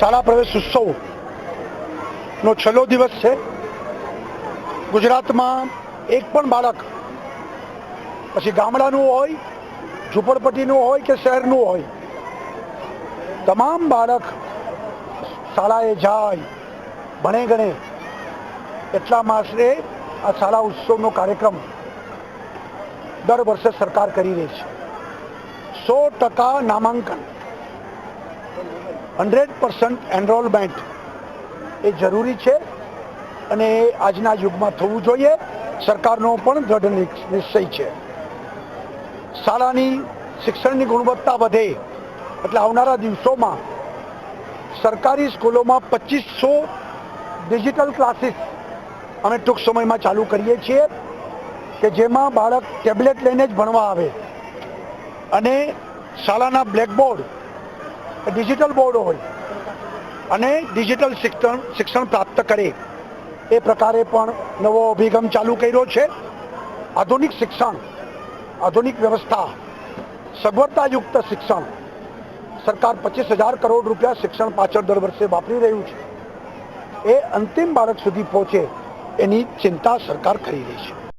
શાળા પ્રવેશ ઉત્સવનો છેલ્લો દિવસ છે। ગુજરાતમાં એક પણ બાળક, પછી ગામડાનું હોય, ઝૂંપડપટ્ટીનું હોય કે શહેરનું હોય, તમામ બાળક શાળાએ જાય, ભણે ગણે એટલા માટે આ શાળા ઉત્સવનો કાર્યક્રમ દર વર્ષે સરકાર કરી રહી છે। 100% નામાંકન, 100% એનરોલમેન્ટ એ જરૂરી છે અને એ આજના યુગમાં થવું જોઈએ। સરકારનો પણ દ્રઢ નિશ્ચય છે। શાળાની શિક્ષણની ગુણવત્તા વધે એટલે આવનારા દિવસોમાં સરકારી સ્કૂલોમાં 2500 ડિજિટલ ક્લાસીસ અમે ટૂંક સમયમાં ચાલુ કરીએ છીએ કે જેમાં બાળક ટેબ્લેટ લઈને જ ભણવા આવે અને શાળાના બ્લેકબોર્ડ ડિજિટલ બોર્ડ હોય અને ડિજિટલ શિક્ષણ પ્રાપ્ત કરે। એ પ્રકારે પણ નવો અભિગમ ચાલુ કર્યો છે। આધુનિક શિક્ષણ, આધુનિક વ્યવસ્થા, સગવડતાયુક્ત શિક્ષણ, સરકાર 25,000 કરોડ રૂપિયા શિક્ષણ પાછળ દર વર્ષે વાપરી રહ્યું છે। એ અંતિમ બાળક સુધી પહોંચે એની ચિંતા સરકાર કરી રહી છે।